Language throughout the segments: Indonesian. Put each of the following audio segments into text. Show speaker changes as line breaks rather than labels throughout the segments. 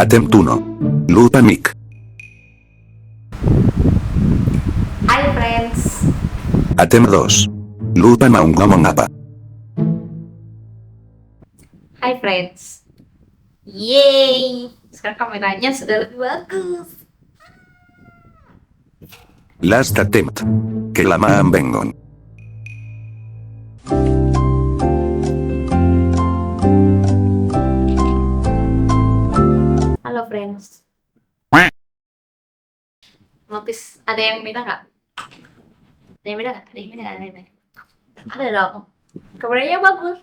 Attempt 1. Lupa mic.
Hai friends.
Attempt 2. Lupa mau ngomong apa.
Hai friends. Yeay. Sekarang kameranya sudah lebih bagus.
Last attempt. Kelamaan bangun.
Halo friends. Notice ada yang beda nggak? Ada yang beda nggak? Ada yang beda nggak? Ada yang beda? Ada dong. Kameranya bagus.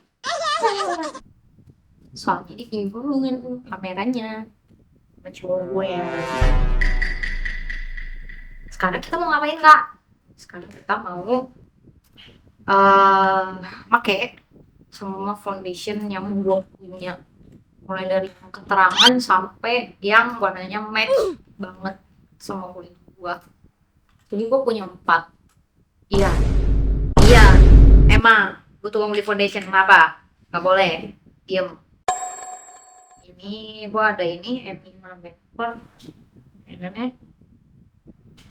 Soalnya ditimbulin kameranya. Cuma gue ya. Sekarang kita mau ngapain kak? Sekarang kita mau pakai semua foundation yang gue punya, mulai dari yang keterangan sampai yang warnanya match banget sama kulit gue. Jadi gue punya 4. Iya, emang gue tuh mau beli foundation, kenapa? Gak boleh, diem. Ini gue ada ini Emina Makeup, ini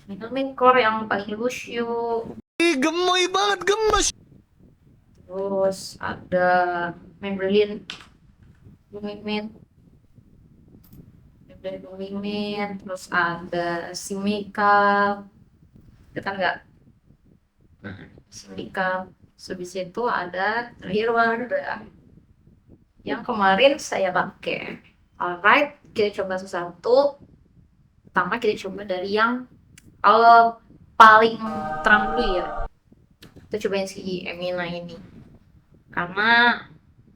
Makeup yang paling lucu.
Gemoy banget, gemes.
Terus ada Maybelline Lumin, terus ada Simika, kita nggak Simika. Habis itu ada terakhir ada yang kemarin saya pakai. Alright, kita coba satu-satu. Pertama kita coba dari yang paling terang dulu ya. Kita cobain si Emina ini, karena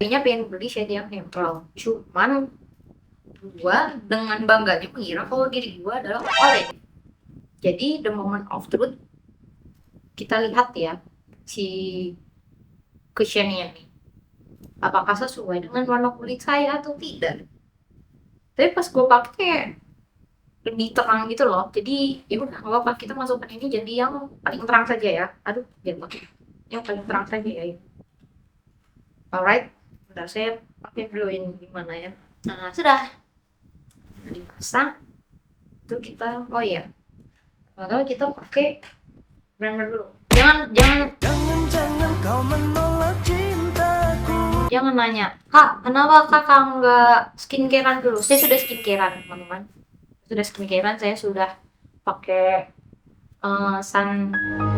tadinya pengen beli shade yang netral, cuman gua dengan bangganya mengira kalau diri gua adalah orange. Jadi the moment of truth, kita lihat ya si cushionnya nih, apakah sesuai dengan warna kulit saya atau tidak. Tapi pas gua pakai lebih terang gitu loh, jadi ya udah nggak apa, kita masukkan ini jadi yang paling terang saja ya. Aduh, jatuh. Yang paling terang saja ya. Alright, bentar saya pakai dulu ini gimana ya. Nah, sudah dipasang. Itu kita, oh iya, kalau kita pakai primer dulu.
Jangan kau menolak cintaku.
Jangan nanya, kak, kenapa kakak nggak skincarean dulu? Saya sudah skincarean, teman-teman. Sudah skincarean, saya sudah pakai sunscreen.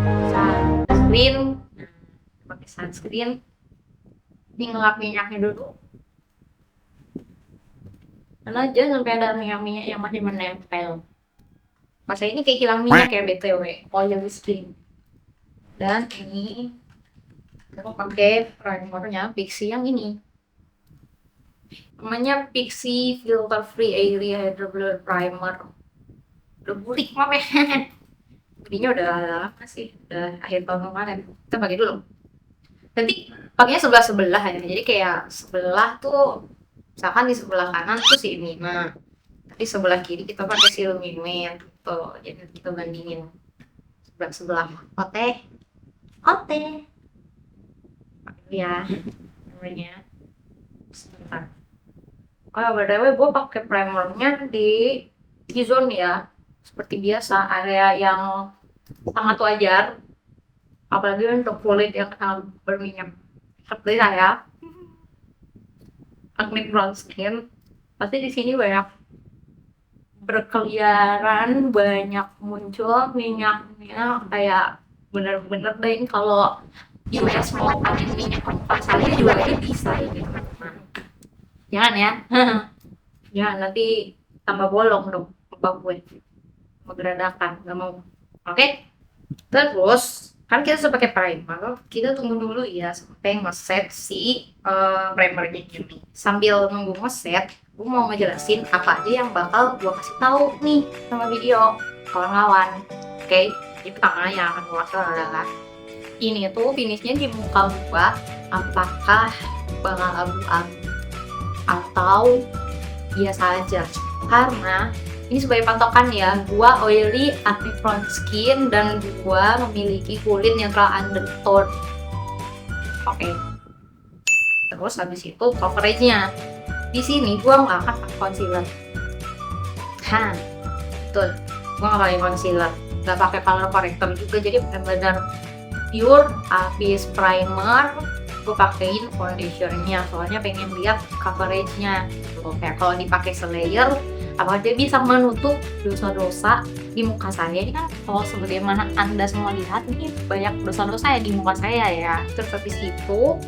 Pakai sunscreen. Ini ngelap minyaknya dulu, karena jangan sampai ada minyak-minyak yang masih menempel. Masa ini kayak hilang minyak ya BTW, oil skin. Dan ini aku pakai primernya Pixi yang ini, namanya Pixi Filter Free Airy Hydro Blur Primer. Udah bulik mah ya. Belinya udah lama sih, udah akhir tahun kemarin. Kita pakai dulu. Nanti pakainya sebelah ya, jadi kayak sebelah tuh, misalkan di sebelah kanan tuh si Emina, di sebelah kiri kita pakai si Lumin tuh. Jadi kita bandingin sebelah oke ya namanya. Sebentar. Oh btw gue pakai primernya di T-zone ya, seperti biasa, area yang sangat wajar, apalagi untuk kulit yang sangat berminyak seperti saya, acne brown skin. Pasti di sini banyak berkeliaran, banyak muncul minyak-minyak, kayak bener-bener deh. Ini kalau US mau pakai minyak tempat saya juga ini bisa ya teman-teman. Jangan ya. Jangan, nanti tambah bolong dong muka gue, menggeradakan, nggak mau. Oke. Terus kan kita sudah pakai primer, kita tunggu dulu ya sampai ngeset si primernya ini. Sambil nunggu ngeset, gue mau ngejelasin apa aja yang bakal gue kasih tahu nih sama video kawan-kawan. Oke, jadi pertama yang akan gue kasih adalah ini tuh finishnya di muka gue, apakah bakal abu-abu atau biasa aja. Karena ini sebagai patokan ya, gua oily, acne prone skin, dan gua memiliki kulit netral undertone. Oke. Terus habis itu coveragenya, di sini gua nggak akan pakai concealer. tan. Betul, gue nggak pakai concealer, nggak pakai color corrector juga, jadi benar-benar pure. Habis primer gue pakein foundationnya, soalnya pengen lihat coveragenya gitu. Kayak kalau dipakai selayer, apa dia bisa menutup dosa-dosa di muka saya. Ini kan kalau sebagaimana anda semua lihat, ini banyak dosa-dosa ya di muka saya ya. Terus habis itu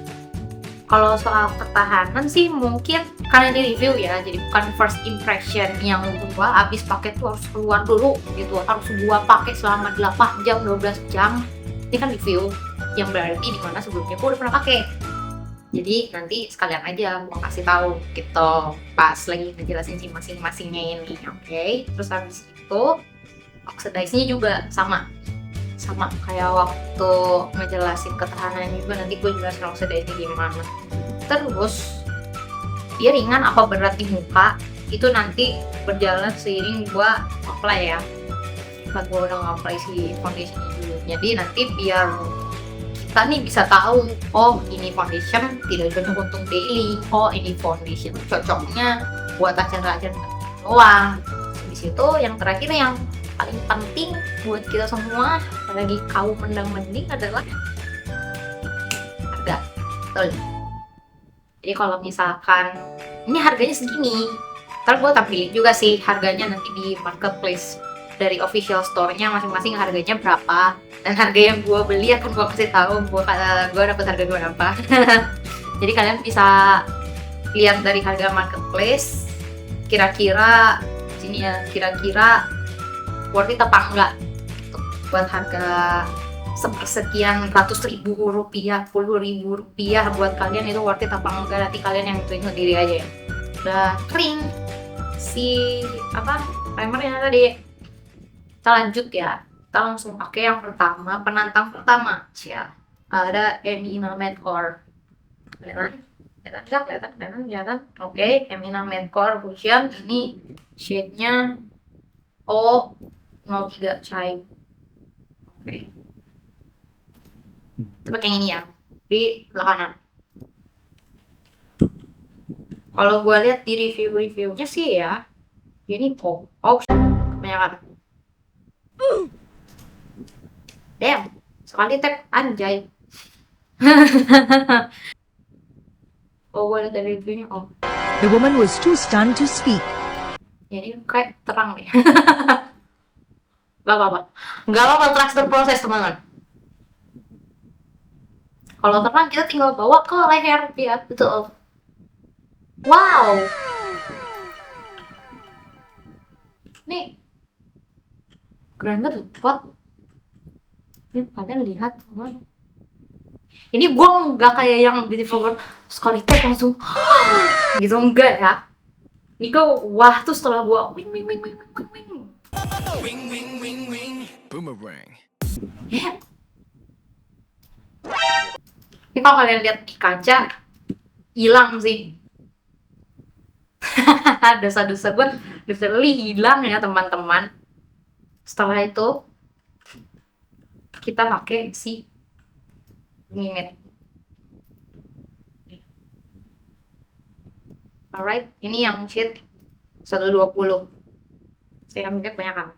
kalau soal ketahanan sih mungkin kalian di review ya, jadi bukan first impression yang gua abis pakai tuh harus keluar dulu gitu, harus gua pakai selama 8 jam 12 jam. Ini kan review yang berarti dimana sebelumnya gua udah pernah pakai, jadi nanti sekalian aja gua kasih tahu gitu pas lagi ngejelasin si masing-masingnya ini. Oke. Terus habis itu oxidize-nya juga sama kayak waktu ngejelasin ketahanan juga, nanti gue jelasin oxidize-nya gimana. Terus dia ringan apa berat di muka itu nanti berjalan seiring gue apply ya. Pas gue udah nge-apply si foundation dulu, jadi nanti biar kita nih bisa tahu, oh ini foundation tidak cocok untuk daily, oh ini foundation cocoknya buat acara-acara doang. Di situ yang terakhir yang paling penting buat kita semua, apalagi kaum mendang-mending, adalah harga. Betul. Jadi kalau misalkan ini harganya segini, ntar gue tampilin juga sih harganya nanti di marketplace dari official store-nya masing-masing harganya berapa, dan harga yang gue beli akan gue kasih tahu gue dapet harga berapa. Jadi kalian bisa lihat dari harga marketplace kira-kira sini ya, kira-kira worth it apa enggak gitu. Buat harga sepersekian ratus-ribu rupiah, 10.000 rupiah, buat kalian itu worth it apa enggak, nanti kalian yang tentuin sendiri aja ya. Udah kering si primernya tadi, kita lanjut ya. Kita langsung pakai yang pertama, penantang pertama ya, ada Emina Medcore. Kelihatan. Oke, Emina Medcore Fusion. Ini shade-nya O03 Chai. Oke. Coba yang ini ya, di sebelah kanan. Kalau gue lihat di review-reviewnya sih ya, ini kebanyakan. Damn, sekali tap anjay. Gue lihat dari reviewnya,
The woman was too stunned to speak.
ini kayak terang nih. Gak apa-apa transfer proses teman-teman. Kalau terang kita tinggal bawa ke leher ya, betul. Wow, nih keren banget. Ini kalian lihat teman. Ini gue nggak kayak yang beautiful world sekali tap langsung gitu, enggak ya. Ini gue wah tuh setelah gue wing.
Boomerang.
Ya. Ini kalau kalian lihat di kaca hilang sih. Dosa-dosa gue literally hilang ya teman-teman. Setelah itu kita pakai si Mimit. Alright, ini yang shade 120. Saya mikir banyak kan.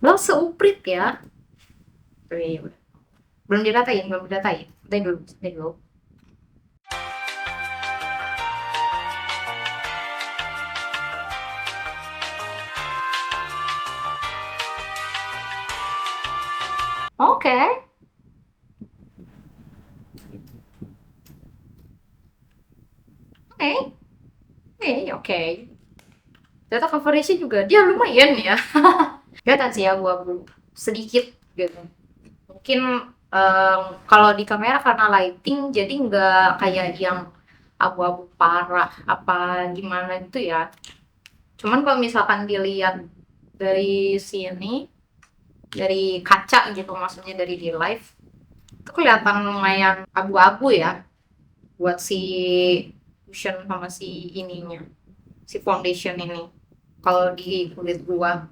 Belum seuprit ya. Belum diratain. Udah dulu. Oke. Ternyata coverage juga dia lumayan ya. Kelihatan sih ya gua sedikit gitu. Mungkin kalau di kamera karena lighting jadi nggak kayak yang abu-abu parah apa gimana gitu ya. Cuman kalau misalkan dilihat dari sini, dari kaca gitu, maksudnya dari di live, itu kelihatan lumayan abu-abu ya buat si cushion sama si ininya, si foundation ini kalau di kulit gua.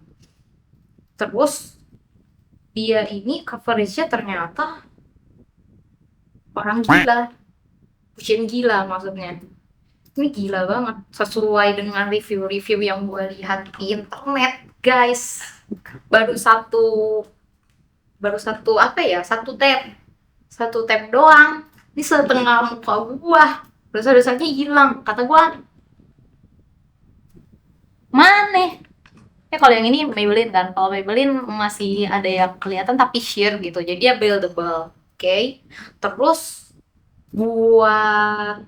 Terus dia ini coveragenya ternyata orang gila, cushion gila maksudnya. Ini gila banget, sesuai dengan review-review yang gue lihat di internet, guys. Baru satu, apa ya? Satu tab doang. Ini setengah muka gua. Dosa-dosanya hilang. Kata gua, mana? Kalau yang ini Maybelline kan. Kalau Maybelline masih ada yang kelihatan tapi sheer gitu. Jadi dia buildable. Oke. Terus buat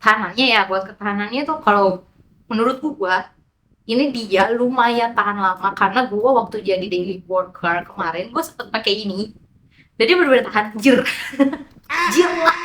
ketahanannya tuh kalau menurut gua ini dia lumayan tahan lama karena gua waktu jadi daily worker kemarin gua sempet pakai ini. Jadi bener-bener tahan jir lah.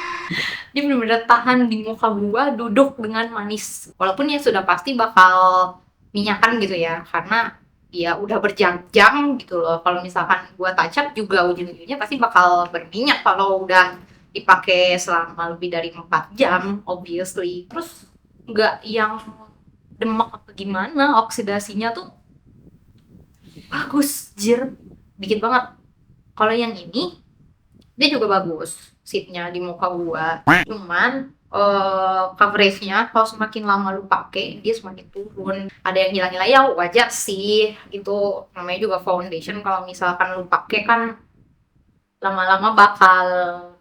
Dia bener-bener tahan di muka gua, duduk dengan manis. Walaupun ya sudah pasti bakal minyakan gitu ya, karena ya udah berjam-jam gitu loh. Kalau misalkan gua touch up juga ujung-ujungnya pasti bakal berminyak kalau udah dipakai selama lebih dari 4 jam, obviously. Terus nggak yang demak apa gimana, oksidasinya tuh bagus, jir. Dikit banget. Kalau yang ini, dia juga bagus sheetnya di muka gua. Cuman coveragenya kalau semakin lama lu pakai dia semakin turun. Ada yang hilang-hilang ya wajar sih, itu namanya juga foundation. Kalau misalkan lu pakai kan lama-lama bakal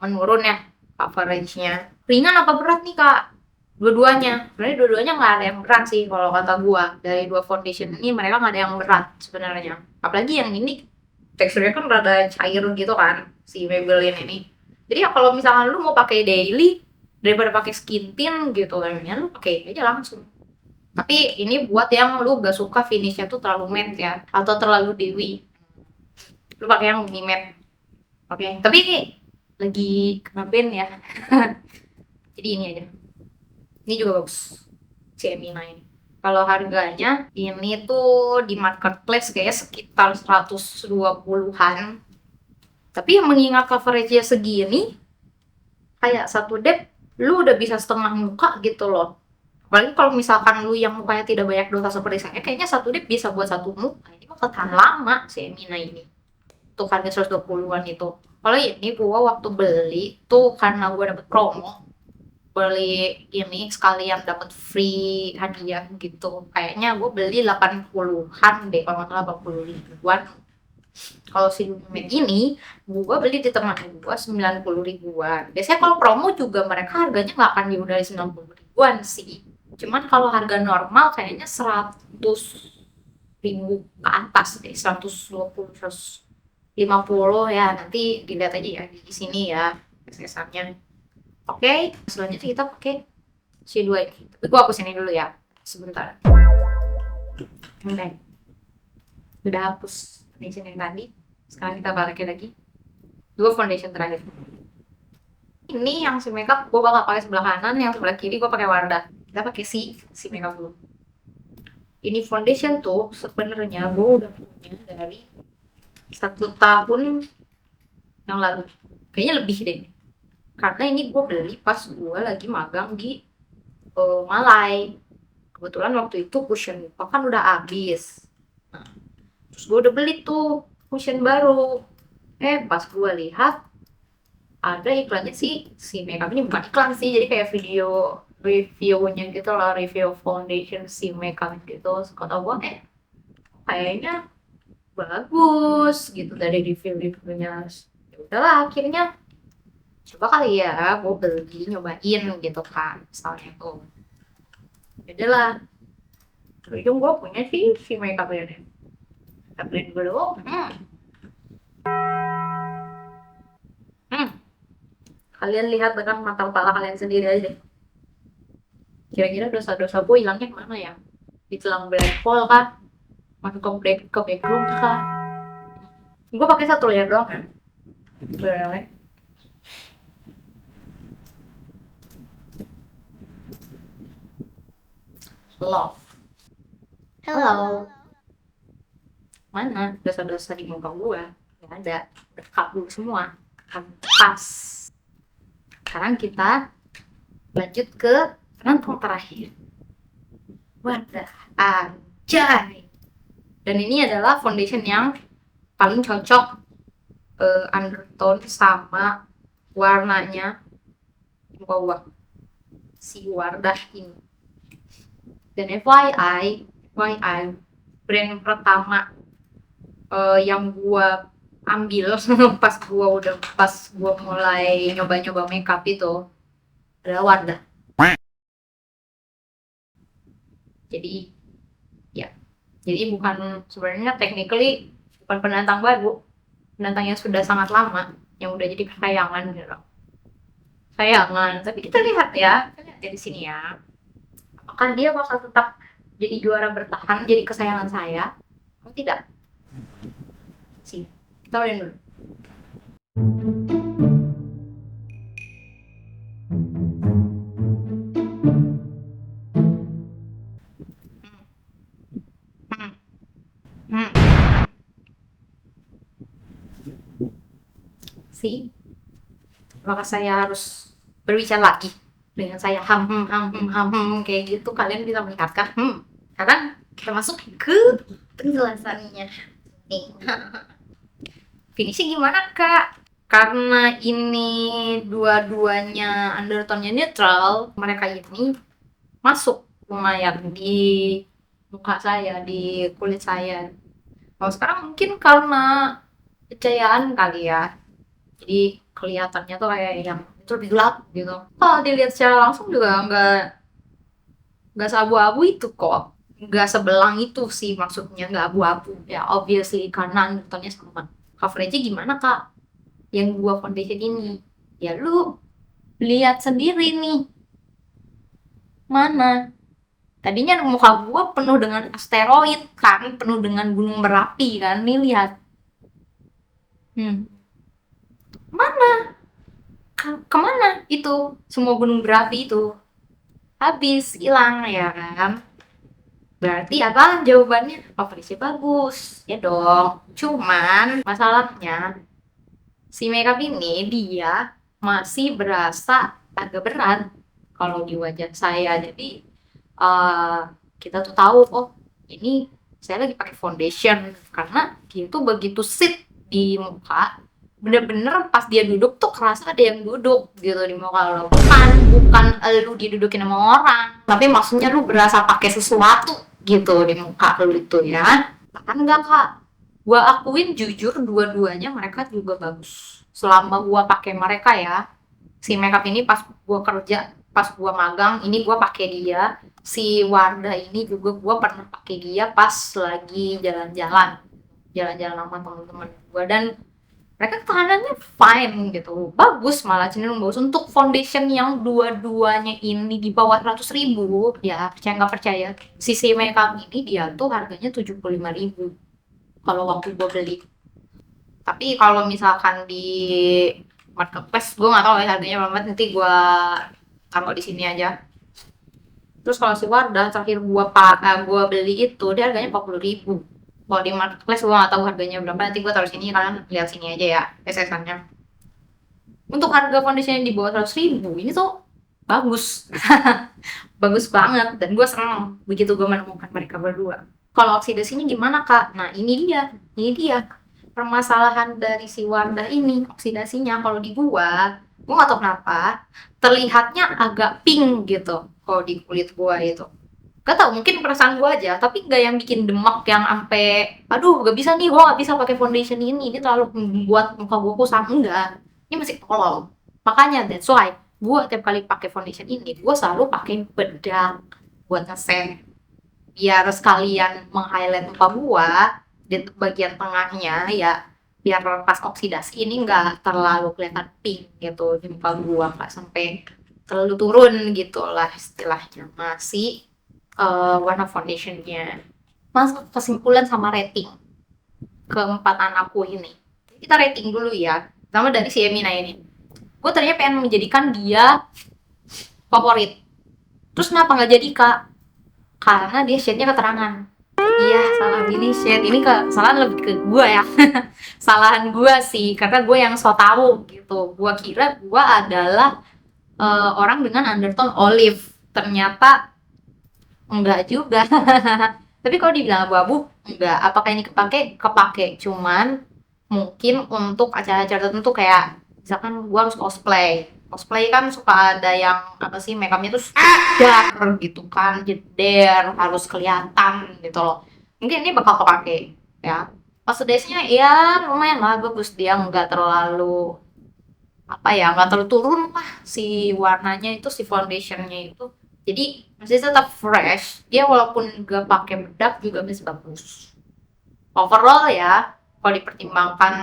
menurun ya coveragenya. Ringan apa berat nih kak? Dua-duanya. Sebenarnya dua-duanya nggak ada yang berat sih kalau kata gua. Dari dua foundation ini mereka nggak ada yang berat sebenarnya. Apalagi yang ini teksturnya kan rada cair gitu kan si Maybelline ini. Jadi ya kalau misalkan lu mau pakai daily daripada pakai skin tint gitu kayaknya lu pakai aja langsung. Tapi ini buat yang lu gak suka finishnya tuh terlalu matte ya atau terlalu dewy. Lu pakai yang mini matte. Oke, tapi ini lagi kena band ya. Jadi ini aja. Ini juga bagus. Si Emina ini. Kalau harganya ini tuh di marketplace kayaknya sekitar 120-an. Tapi yang mengingat coveragenya segini, kayak satu dep lu udah bisa setengah muka gitu loh. Apalagi kalau misalkan lu yang mukanya tidak banyak dosa seperti saya, kayaknya satu dep bisa buat satu muka. Ini bakal tahan lama si Emina ini. Tuh harga 120-an itu. Kalau ini gua waktu beli tuh karena gua dapet promo, beli ini sekalian dapat free hadiah gitu. Kayaknya gue beli 80-an deh, kalau nggak salah 80 ribuan. Kalau si Lumet ini gue beli di teman gue 90 ribuan. Biasanya kalau promo juga mereka harganya nggak akan jauh dari 90 ribuan sih. Cuman kalau harga normal kayaknya 100 ribu ke atas deh, 120 150 ya. Nanti dilihat aja ya di sini ya kesesannya. Oke, selanjutnya kita pakai si dua ini. Tapi gue hapus ini dulu ya, sebentar. Oke, udah hapus foundation yang tadi. Sekarang kita balikin lagi. Dua foundation terakhir. Ini yang si makeup gue bakal pakai sebelah kanan, yang sebelah kiri gue pakai Wardah. Kita pakai si makeup dulu. Ini foundation tuh sebenarnya gue udah punya dari 1 tahun yang lalu. Kayaknya lebih deh. Karena ini gue beli pas gue lagi magang di Malai. Kebetulan waktu itu cushion gue kan udah habis. Nah, terus gue udah beli tuh cushion baru. Pas gue lihat ada iklannya si makeup ini, bukan iklan sih, jadi kayak video reviewnya gitu lah, review foundation si makeup gitu. Kata gue kayaknya bagus gitu dari review-reviewnya. Ya udahlah akhirnya coba kali ya gue beli nyobain gitu kan, misalnya tuh. Yaudah lah, ujung gue punya si makeup ini. Kita beli dulu. Kalian lihat dengan mata kepala kalian sendiri aja deh. Kira-kira dosa-dosa gue hilangnya kemana ya? Ditelan black hole kah? Masuk ke background kah? Gue pakai 1 layer doang kan? Layer. Love. Hello. Mana dosa-dosa di muka gue? Gak ada. Dekat dulu semua. Pas. Sekarang kita lanjut ke kantong terakhir. Wadah, anjay. Dan ini adalah foundation yang paling cocok undertone sama warnanya muka gua. Si Wardah ini. Dan FYI, brand pertama yang gua ambil pas gua mulai nyoba-nyoba makeup itu adalah Wardah. Jadi ya, jadi bukan sebenarnya technically bukan pendatang baru, pendatang yang sudah sangat lama, yang udah jadi kesayangan gitu. Sayangan, tapi kita lihat ya di sini ya, apakah dia bakal tetap jadi juara bertahan, jadi kesayangan saya atau tidak? Sih, kita lihat dulu. Sih, maka saya harus berbicara lagi dengan saya kayak gitu. Kalian bisa melihat kan? Sekarang kita masuk ke penjelasannya nih. Finishing gimana kak? Karena ini dua-duanya undertone-nya netral, mereka ini masuk lumayan di muka saya, di kulit saya. Kalau sekarang mungkin karena kecahayaan kali ya, jadi kelihatannya tuh kayak yang itu lebih gelap gitu. Kalau dilihat secara langsung juga nggak seabu-abu itu kok, nggak sebelang itu sih, maksudnya nggak abu-abu ya, obviously karena undertone-nya sama. Coverage-nya gimana kak yang gua foundation ini? Ya lu lihat sendiri nih, mana tadinya muka gua penuh dengan asteroid kan, penuh dengan gunung berapi kan, nih lihat. Mana? Kemana itu semua gunung berapi itu? Habis, hilang ya kan? Berarti apa jawabannya? Coverage bagus ya dong. Cuman masalahnya si makeup ini dia masih berasa agak berat kalau di wajah saya. Jadi kita tuh tahu, oh ini saya lagi pakai foundation, karena dia tuh begitu sit di muka, bener-bener pas dia duduk tuh kerasa ada yang duduk gitu di muka lo. Bukan lu didudukin sama orang, tapi maksudnya lu berasa pakai sesuatu gitu di muka lu itu ya. Kan enggak kak, gua akuin jujur dua-duanya mereka juga bagus selama gua pakai mereka ya. Si makeup ini pas gua kerja, pas gua magang ini gua pakai dia. Si Wardah ini juga gua pernah pakai dia pas lagi jalan-jalan sama teman-teman gua, dan mereka tahanannya fine gitu, bagus, malah cenderung bagus. Untuk foundation yang dua-duanya ini di bawah 100.000 ya, percaya nggak percaya, sisi makeup ini dia tuh harganya 75.000 kalau waktu gue beli. Tapi kalau misalkan di marketplace gue nggak tahu ya harganya berapa, nanti gue taruh di sini aja. Terus kalau si Wardah terakhir gue beli itu dia harganya 40.000. Kalau di marketplace gue nggak tahu harganya berapa, nanti gue taruh sini, kalian lihat sini aja ya SSN-nya. Untuk harga foundation yang di bawah 100.000 ini tuh bagus. Bagus banget, dan gue seneng begitu gue menemukan mereka berdua. Kalau oksidasinya gimana kak? Nah ini dia permasalahan dari si Wardah ini, oksidasinya. Kalau di gue nggak tahu kenapa terlihatnya agak pink gitu kalau di kulit gue itu. Gak tau, mungkin perasaan gue aja, tapi gak yang bikin demak yang ampe aduh gak bisa nih, gue gak bisa pakai foundation ini terlalu membuat muka gue kusam. Enggak, ini masih tolol. Makanya that's why gue tiap kali pakai foundation ini gue selalu pakai bedak buat ngeset, biar sekalian meng-highlight muka gue di bagian tengahnya ya, biar pas oksidasi ini nggak terlalu kelihatan pink gitu di muka gue, nggak sampai terlalu turun gitu lah istilahnya. Masih warna foundationnya. Masuk kesimpulan sama rating keempat anakku ini. Kita rating dulu ya. Pertama dari si Emina ini. Gue tadinya pengen menjadikan dia favorit. Terus kenapa nggak jadi kak? Karena dia shade-nya keterangan. Iya, salah ini shade. Ini kesalahan lebih ke gue ya. Salahan gue sih, karena gue yang so tau gitu. Gue kira gue adalah orang dengan undertone olive. Ternyata enggak juga. Tapi kalau dibilang abu-abu, enggak. Apakah ini kepake? Cuman mungkin untuk acara-acara tertentu kayak misalkan gue harus cosplay. cosplay kan suka ada yang apa sih, makeupnya tuh dar gitu kan, jeder, harus kelihatan gitu loh. Mungkin ini bakal kepake ya. Oxidase-nya ya lumayan lah bagus, dia nggak terlalu apa ya, nggak terlalu turun lah si warnanya itu, si foundationnya itu. Jadi masih tetap fresh. Dia walaupun nggak pakai bedak juga masih bagus. Overall ya, kalau dipertimbangkan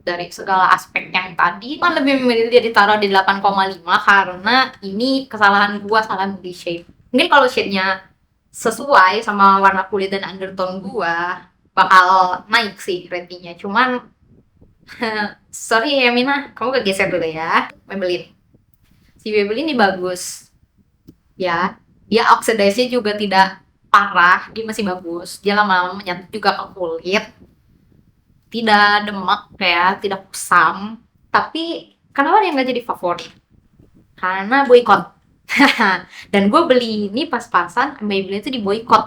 dari segala aspek yang tadi, kan lebih memilih dia ditaruh di 8,5 karena ini kesalahan gua, salah milih shade. Mungkin kalau shade-nya sesuai sama warna kulit dan undertone gua, bakal naik sih ratingnya. Cuman sorry ya Mina, kamu kegeser dulu ya. Maybelline. Si Maybelline ini bagus. Ya, dia oxidize-nya juga tidak parah, dia masih bagus. Dia lama-lama menyatu juga ke kulit. Tidak demak ya, tidak kusam. Tapi kenapa dia nggak jadi favorit? Karena boykot. Dan gue beli ini pas-pasan Maybelline itu di boykot.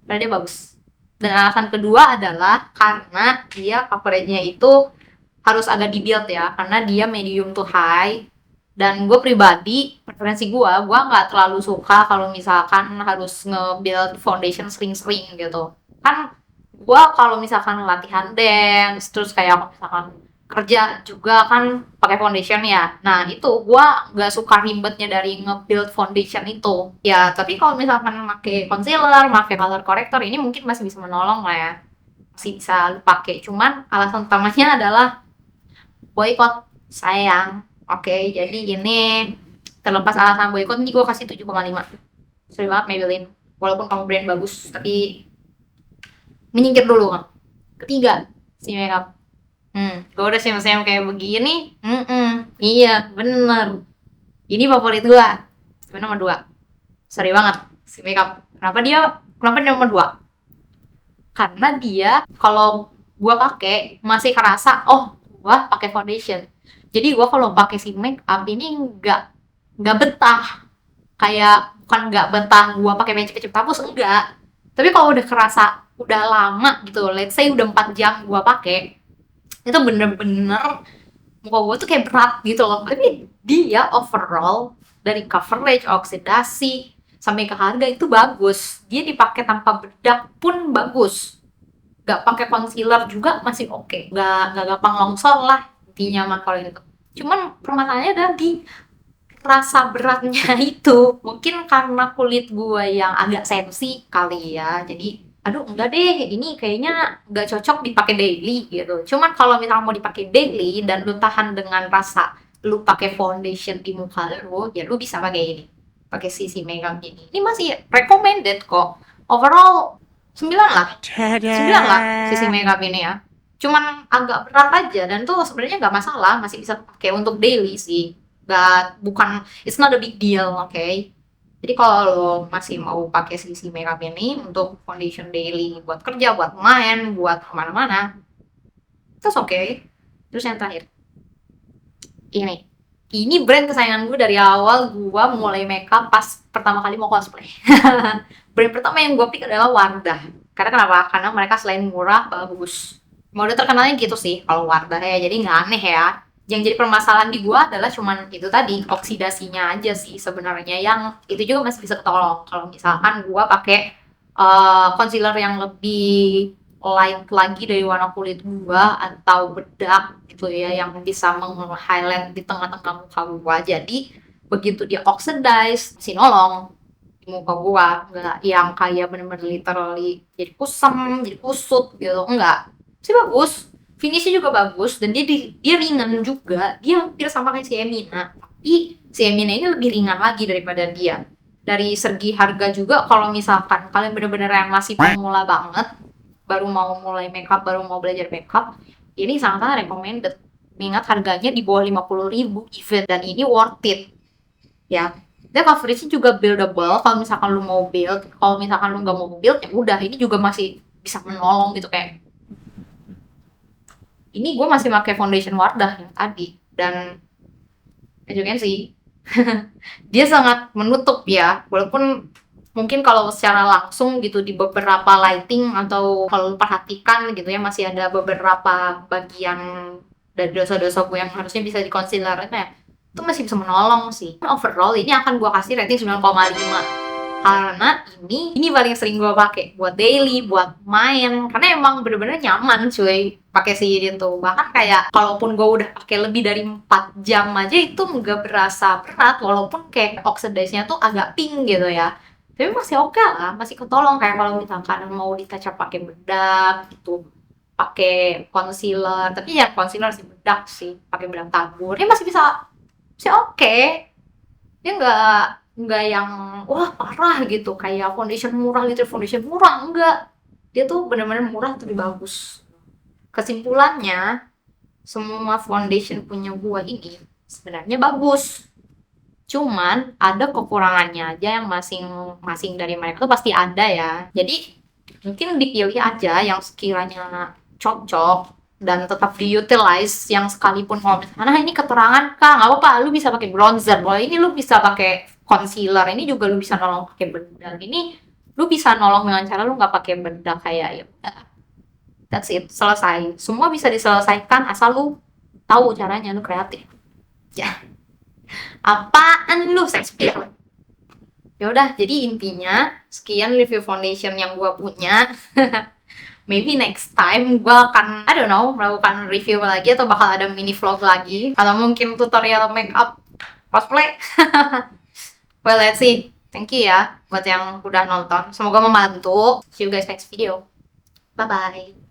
Karena dia bagus. Dan alasan kedua adalah karena dia coveragenya itu harus agak di-build ya, karena dia medium to high. Dan gue pribadi, preferensi gue nggak terlalu suka kalau misalkan harus nge-build foundation sering-sering gitu. Kan gue kalau misalkan latihan dance, terus kayak misalkan kerja juga kan pakai foundation ya. Nah itu gue nggak suka ribetnya dari nge-build foundation itu. Ya tapi kalau misalkan pakai concealer, pakai color corrector, ini mungkin masih bisa menolong lah ya. Masih bisa lu pakai. Cuman alasan utamanya adalah boykot, sayang. Oke, jadi gini, terlepas alasan boykot, ini gue kasih 7,5. Sorry banget Maybelline, walaupun kamu brand bagus, tapi menyingkir dulu kan. Ketiga, si makeup. Gue udah siam-siam kayak begini, iya bener. Ini favorit gue, itu nomor 2. Sorry banget, si makeup. Kenapa dia nomor 2? Karena dia kalau gue pakai masih kerasa, oh gue pakai foundation. Jadi gue kalau pakai si make up ini nggak betah, kayak bukan nggak betah gue pakai magic kecil hapus, enggak. Tapi kalau udah kerasa udah lama gitu, let's say udah 4 jam gue pakai, itu bener-bener muka gue tuh kayak berat gitu loh. Tapi dia overall dari coverage, oksidasi sampai ke harga itu bagus. Dia dipakai tanpa bedak pun bagus. Gak pakai concealer juga masih oke. Gak gampang longsor lah intinya mah kalau itu. Cuman permasalahannya adalah di rasa beratnya itu. Mungkin karena kulit gue yang agak sensi kali ya. Jadi aduh enggak deh, ini kayaknya nggak cocok dipakai daily gitu. Cuman kalau misalnya mau dipakai daily dan lu tahan dengan rasa lu pakai foundation di muka lu, ya lu bisa pakai ini, pakai sisi makeup ini. Ini masih recommended kok. Overall 9 lah, 9 lah sisi makeup ini ya. Cuman agak berat aja, dan tuh sebenarnya nggak masalah, masih bisa pakai untuk daily sih. Bukan, it's not a big deal, okay? Jadi kalau lo masih mau pakai sisi makeup ini untuk foundation daily, buat kerja, buat main, buat kemana-mana, itu okay. Terus yang terakhir, ini brand kesayangan gue dari awal gue mulai makeup pas pertama kali mau cosplay. Brand pertama yang gue pick adalah Wardah. Karena kenapa? Karena mereka selain murah, bagus. Mode terkenalnya gitu sih kalau Wardah ya, jadi nggak aneh ya. Yang jadi permasalahan di gua adalah cuman itu tadi, oksidasinya aja sih sebenarnya, yang itu juga masih bisa ketolong kalau misalkan gua pakai concealer yang lebih light lagi dari warna kulit gua, atau bedak gitu ya yang bisa meng-highlight di tengah-tengah muka gua. Jadi begitu dia oxidize masih nolong di muka gua, nggak yang kayak bener-bener literally jadi kusam, jadi kusut gitu, enggak sih. Bagus, finishnya juga bagus, dan dia ringan juga. Dia hampir sama kayak si Emina, tapi si Emina ini lebih ringan lagi daripada dia. Dari segi harga juga, kalau misalkan kalian bener-bener yang masih pemula banget, baru mau mulai makeup, baru mau belajar makeup, ini sangat-sangat recommended. Ingat harganya di bawah 50.000 even, dan ini worth it ya. Dan coveragenya juga buildable kalau misalkan lu mau build. Kalau misalkan lu nggak mau build, ya udah, ini juga masih bisa menolong gitu. Kayak ini gue masih pakai foundation Wardah yang tadi, dan as you can see dia sangat menutup ya, walaupun mungkin kalau secara langsung gitu di beberapa lighting atau kalau perhatikan gitu ya, masih ada beberapa bagian dari dosa-dosa gue yang harusnya bisa di-concealer ya, itu masih bisa menolong sih. Overall ini akan gue kasih rating 9,5 karena ini paling sering gue pakai buat daily, buat main, karena emang bener-bener nyaman cuy pakai si itu. Bahkan kayak kalaupun gue udah pakai lebih dari 4 jam aja itu nggak berasa berat, walaupun kayak oxidize-nya tuh agak pink gitu ya, tapi masih oke lah, masih ketolong. Kayak kalau misalkan mau di-touch up pakai bedak gitu, pakai concealer, tapi ya concealer sih, bedak sih pakai bedak tabur, dia masih bisa, masih oke. Dia nggak yang wah parah gitu kayak foundation murah, liter foundation murah, enggak. Dia tuh benar-benar murah tapi bagus. Kesimpulannya, semua foundation punya gua ini sebenarnya bagus, cuman ada kekurangannya aja yang masing-masing dari mereka tuh pasti ada ya. Jadi mungkin dipilih aja yang sekiranya cocok dan tetap diutilize. Yang sekalipun kalau misalnya ini keterangan kak nggak apa-apa, lu bisa pakai bronzer, boleh, ini lu bisa pakai concealer, ini juga lu bisa nolong pakai bedak, ini lu bisa nolong dengan cara lu nggak pakai bedak, kayak ya udah, that's it, selesai. Semua bisa diselesaikan asal lu tahu caranya, lu kreatif ya. Apaan lu Shakespeare? Ya udah, jadi intinya sekian review foundation yang gua punya. Maybe next time gua akan, I don't know, melakukan review lagi atau bakal ada mini vlog lagi atau mungkin tutorial makeup cosplay. Well, let's see. Thank you ya buat yang udah nonton, semoga membantu. See you guys next video. Bye bye.